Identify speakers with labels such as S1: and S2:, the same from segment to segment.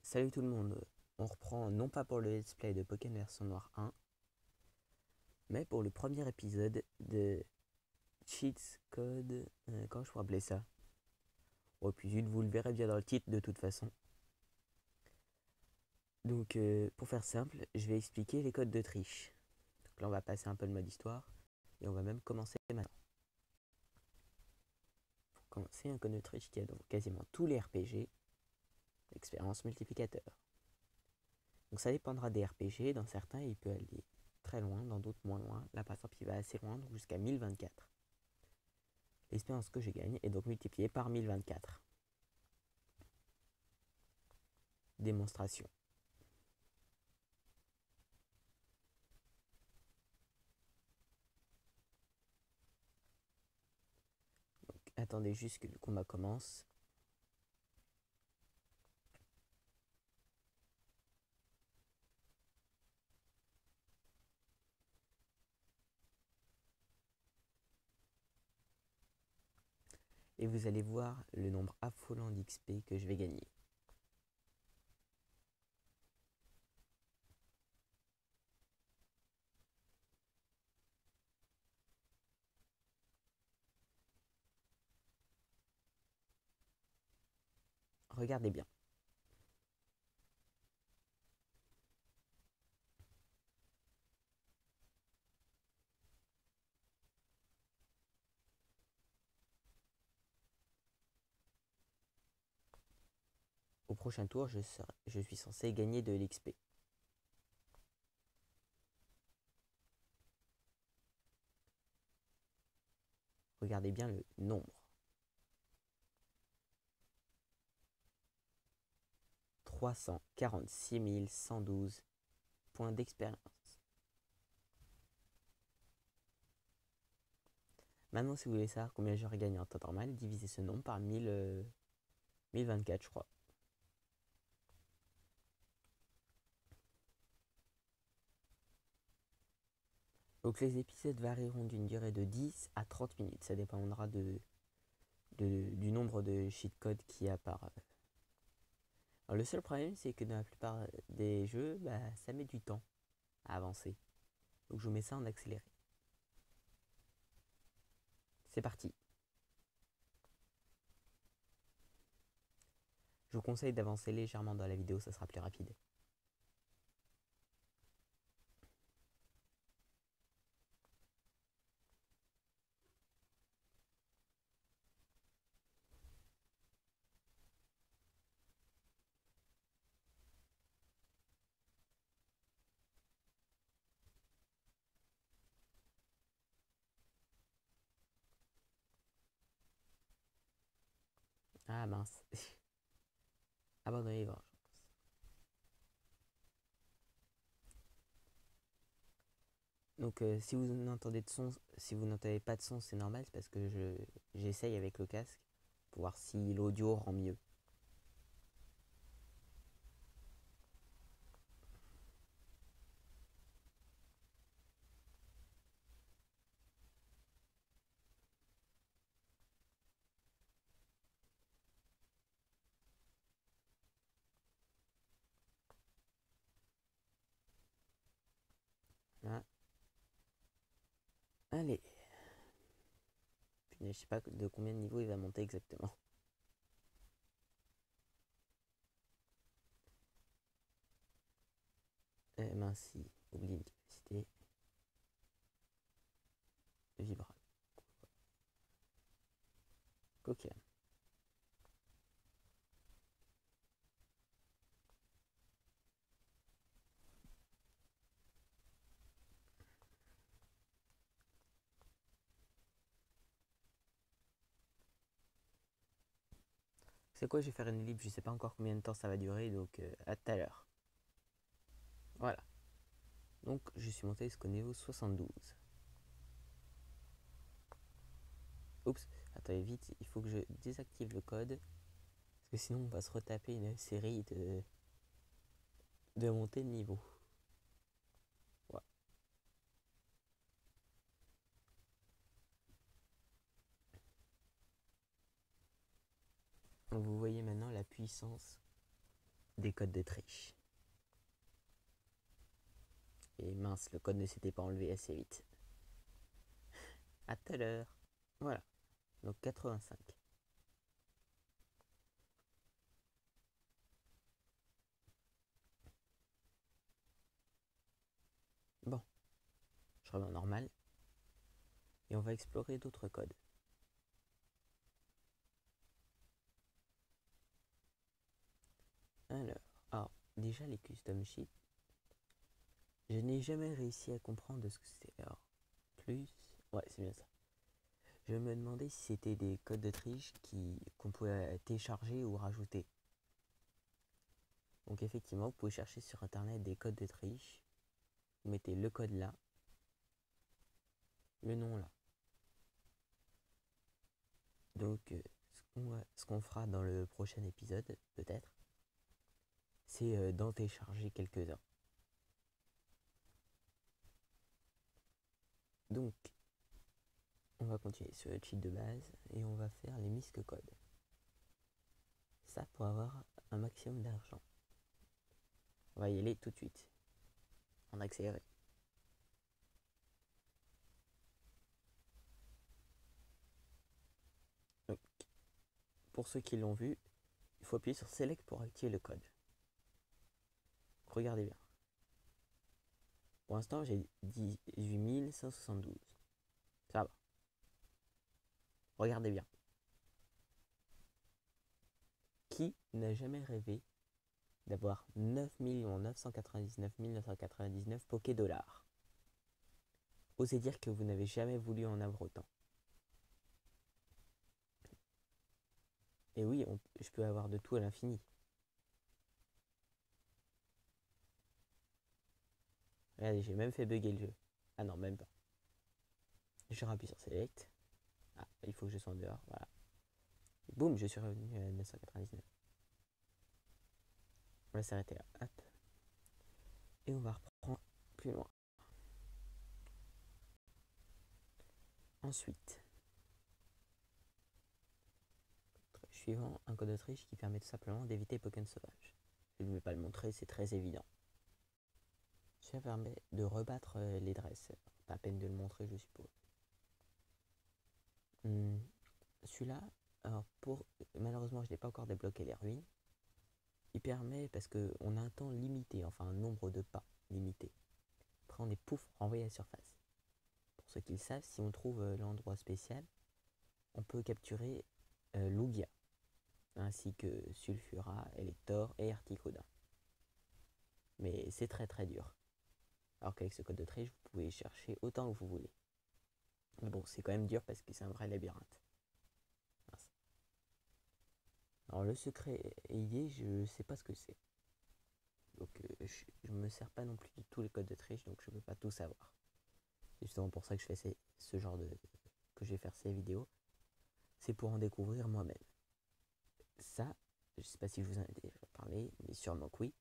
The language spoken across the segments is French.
S1: Salut tout le monde, on reprend non pas pour le let's play de Pokémon version noire 1, mais pour le premier épisode de Cheats Code, comment je pourrais appeler ça? Oh, puis vous le verrez bien dans le titre de toute façon. Donc pour faire simple, je vais expliquer les codes de triche. Donc là on va passer un peu le mode histoire, et on va même commencer maintenant. Pour commencer, un code de triche qui a donc quasiment tous les RPG, expérience multiplicateur. Donc ça dépendra des RPG, dans certains il peut aller très loin, dans d'autres moins loin. Là par exemple il va assez loin, donc jusqu'à 1024. L'expérience que je gagne est donc multipliée par 1024. Démonstration. Donc, attendez juste que le combat commence. Et vous allez voir le nombre affolant d'XP que je vais gagner. Regardez bien. Au prochain tour, je suis censé gagner de l'XP. Regardez bien le nombre. 346 112 points d'expérience. Maintenant, si vous voulez savoir combien j'aurais gagné en temps normal, divisez ce nombre par 1024, je crois. Donc les épisodes varieront d'une durée de 10 à 30 minutes. Ça dépendra du nombre de cheat codes qu'il y a par. Alors, le seul problème, c'est que dans la plupart des jeux, ça met du temps à avancer. Donc je vous mets ça en accéléré. C'est parti. Je vous conseille d'avancer légèrement dans la vidéo, ça sera plus rapide. Ah mince. Abandonnez les vengeances. Donc si vous n'entendez de son, si vous n'entendez pas de son, c'est normal, c'est parce que j'essaye avec le casque pour voir si l'audio rend mieux. Voilà. Allez. Puis, je sais pas de combien de niveaux il va monter exactement. Mince, si, oublie une capacité. Vibra. Ok. C'est quoi, je vais faire une libre, je sais pas encore combien de temps ça va durer, donc à tout à l'heure. Voilà. Donc je suis monté jusqu'au niveau 72. Oups, attendez vite, il faut que je désactive le code. Parce que sinon on va se retaper une série de montées de niveau. Voilà. Donc vous voyez maintenant la puissance des codes de triche. Et mince, le code ne s'était pas enlevé assez vite. À tout à l'heure. Voilà, donc 85. Bon, je reviens normal. Et on va explorer d'autres codes. Alors, déjà les custom sheets, je n'ai jamais réussi à comprendre ce que c'était. Alors, plus, ouais, c'est bien ça. Je me demandais si c'était des codes de triche qu'on pouvait télécharger ou rajouter. Donc effectivement, vous pouvez chercher sur internet des codes de triche. Vous mettez le code là, le nom là. Donc ce qu'on fera dans le prochain épisode, peut-être, c'est d'en télécharger quelques-uns. Donc, on va continuer sur le cheat de base et on va faire les misc codes. Ça pour avoir un maximum d'argent. On va y aller tout de suite, en accéléré. Donc, pour ceux qui l'ont vu, il faut appuyer sur Select pour activer le code. Donc, regardez bien. Pour l'instant, j'ai 18 172. Ça va. Regardez bien. Qui n'a jamais rêvé d'avoir 9 999 999 Poké dollars? Osez dire que vous n'avez jamais voulu en avoir autant. Et oui, je peux avoir de tout à l'infini. Regardez, j'ai même fait bugger le jeu. Ah non, même pas. Je rappuie sur Select. Ah, il faut que je sois en dehors, voilà. Et boum, je suis revenu à 999. On va s'arrêter là. Hop. Et on va reprendre plus loin. Ensuite, suivant, un code de triche qui permet tout simplement d'éviter Pokémon sauvage. Je ne vais pas le montrer, c'est très évident. Ça permet de rebattre les dresseurs. Pas à peine de le montrer, je suppose. Celui-là, alors malheureusement, je n'ai pas encore débloqué les ruines. Il permet, parce qu'on a un temps limité, enfin un nombre de pas limité. Après, on est pouf, renvoyé à la surface. Pour ceux qui le savent, si on trouve l'endroit spécial, on peut capturer Lugia, ainsi que Sulfura, Elector et Articodin. Mais c'est très très dur. Alors qu'avec ce code de triche, vous pouvez chercher autant que vous voulez. Mais bon, c'est quand même dur parce que c'est un vrai labyrinthe. Mince. Alors le secret y est, je sais pas ce que c'est. Donc je me sers pas non plus de tous les codes de triche, donc je peux pas tout savoir. C'est justement pour ça que je fais ce genre de... que je vais faire ces vidéos. C'est pour en découvrir moi-même. Ça, je sais pas si je vous en ai déjà parlé, mais sûrement que oui,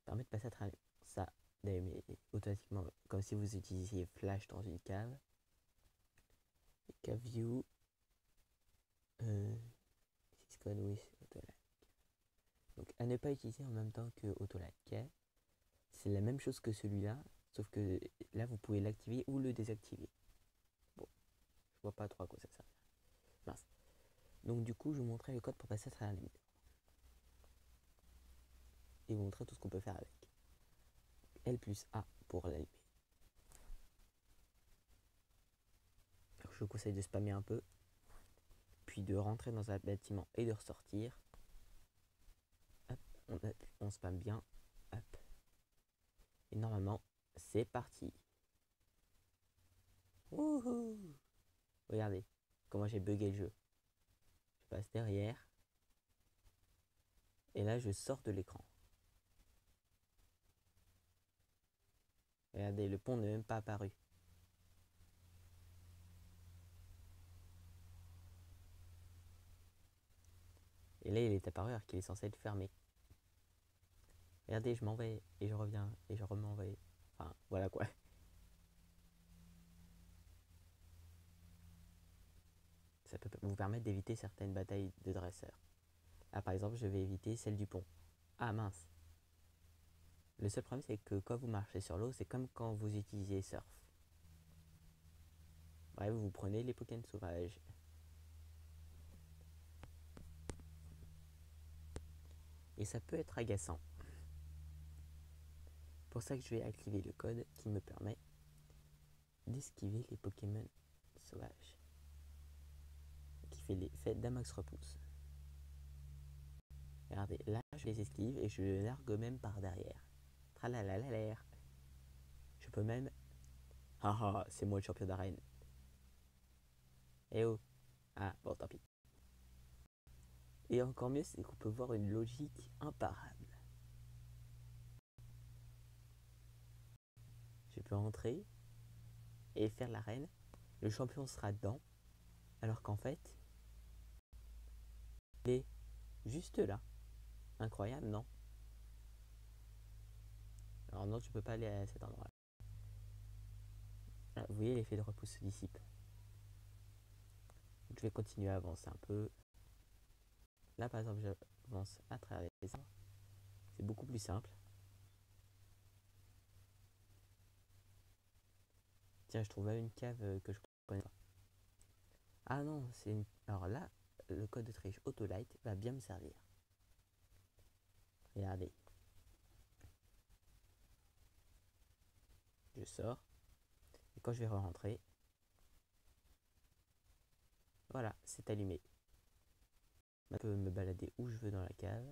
S1: permet de passer à travers ça, mais automatiquement, comme si vous utilisiez Flash dans une cave. Cave View, Syscon, oui, c'est Autolike. Donc à ne pas utiliser en même temps que Autolike. C'est la même chose que celui-là, sauf que là vous pouvez l'activer ou le désactiver. Bon, je vois pas trop à quoi ça sert. Mince. Donc du coup, je vous montrerai le code pour passer à travers les murs. Et vous montrer tout ce qu'on peut faire avec. L plus A pour l'allumer. Je vous conseille de spammer un peu, puis de rentrer dans un bâtiment et de ressortir. Hop, on spamme bien. Hop. Et normalement, c'est parti. Wouhou! Regardez comment j'ai bugué le jeu. Je passe derrière. Et là, je sors de l'écran. Regardez, le pont n'est même pas apparu. Et là, il est apparu alors qu'il est censé être fermé. Regardez, je m'en vais et je reviens et je m'en vais. Enfin, voilà quoi. Ça peut vous permettre d'éviter certaines batailles de dresseurs. Là, par exemple, je vais éviter celle du pont. Ah mince, Le seul problème, c'est que quand vous marchez sur l'eau, c'est comme quand vous utilisez surf. Bref, vous prenez les Pokémon sauvages. Et ça peut être agaçant. C'est pour ça que je vais activer le code qui me permet d'esquiver les Pokémon sauvages. Qui fait l'effet d'Amax repousse. Regardez, là je les esquive et je les largue même par derrière. Tralalalalaire. Je peux même... Haha, c'est moi le champion d'arène. Eh oh. Ah, bon, tant pis. Et encore mieux, c'est qu'on peut voir une logique imparable. Je peux entrer et faire l'arène. Le champion sera dedans. Alors qu'en fait, il est juste là. Incroyable, non? Alors non, tu peux pas aller à cet endroit-là. Vous voyez, l'effet de repousse se dissipe. Donc, je vais continuer à avancer un peu. Là, par exemple, j'avance à travers les arbres. C'est beaucoup plus simple. Tiens, je trouve même une cave que je connais pas. Ah non, c'est une... Alors là, le code de triche Autolite va bien me servir. Regardez. Je sors. Et quand je vais re-rentrer, voilà, c'est allumé. Je peux me balader où je veux dans la cave.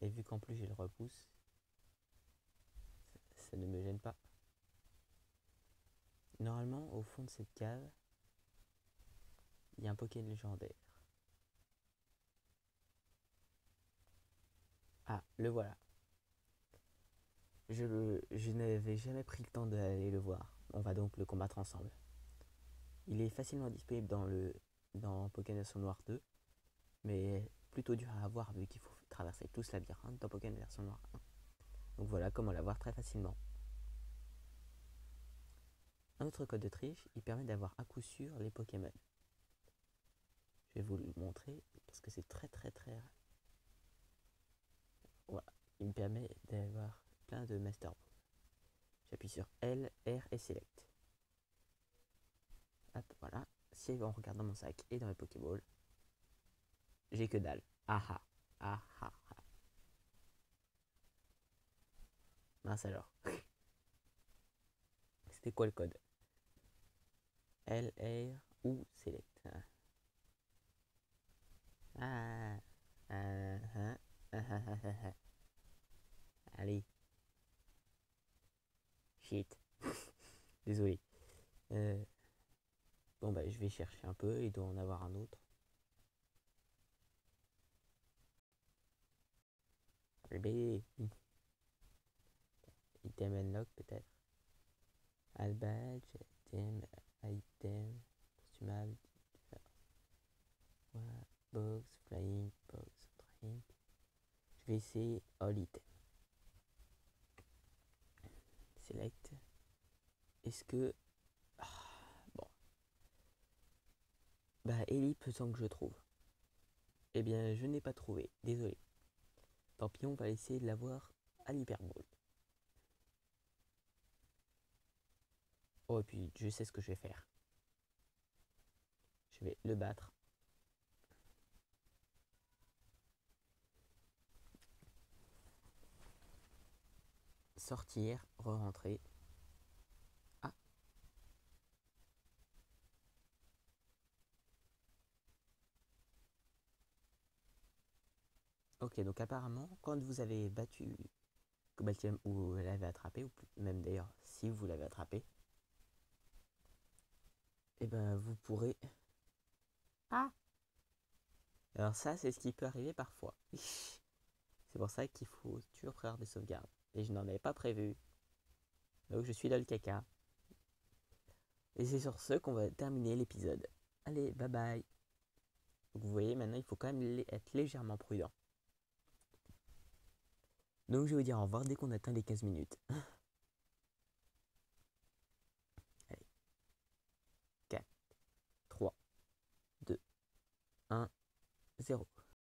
S1: Et vu qu'en plus j'ai le repousse, ça ne me gêne pas. Normalement, au fond de cette cave, il y a un Pokémon légendaire. Ah, le voilà. Je n'avais jamais pris le temps d'aller le voir. On va donc le combattre ensemble. Il est facilement disponible dans Pokémon version Noire 2, mais plutôt dur à avoir vu qu'il faut traverser tout ce labyrinthe dans Pokémon version Noire 1. Donc voilà comment l'avoir très facilement. Un autre code de triche, il permet d'avoir à coup sûr les Pokémon. Je vais vous le montrer parce que c'est très très très rare. Voilà, il me permet d'avoir plein de Master Ball. J'appuie sur L, R et Select. Hop, voilà. Si on regarde dans mon sac et dans les Pokéballs, j'ai que dalle. Ah ah, ah ah ah. Mince alors. C'était quoi le code? L, R ou Select. Ah, ah, ah, ah, ah, ah, ah. Allez. Shit. Désolé. Bon bah je vais chercher un peu, il doit en avoir un autre. B. Item unlock peut-être. All badge, item, consumable, box, flying, box, drink. Je vais essayer all item. Select. Est-ce que... bon. Bah Ellie peut sans que je trouve. Eh bien je n'ai pas trouvé, désolé. Tant pis, on va essayer de l'avoir à l'hyperball. Oh et puis je sais ce que je vais faire. Je vais le battre. Sortir, re-rentrer. Ah. Ok, donc apparemment, quand vous avez battu Cobaltium ou vous l'avez attrapé, ou même d'ailleurs si vous l'avez attrapé, et ben vous pourrez... Ah. Alors ça, c'est ce qui peut arriver parfois. C'est pour ça qu'il faut toujours prévoir des sauvegardes. Et je n'en avais pas prévu. Donc je suis dans le caca. Et c'est sur ce qu'on va terminer l'épisode. Allez, bye bye. Donc vous voyez, maintenant il faut quand même être légèrement prudent. Donc je vais vous dire au revoir dès qu'on atteint les 15 minutes. Allez. 4, 3, 2, 1, 0.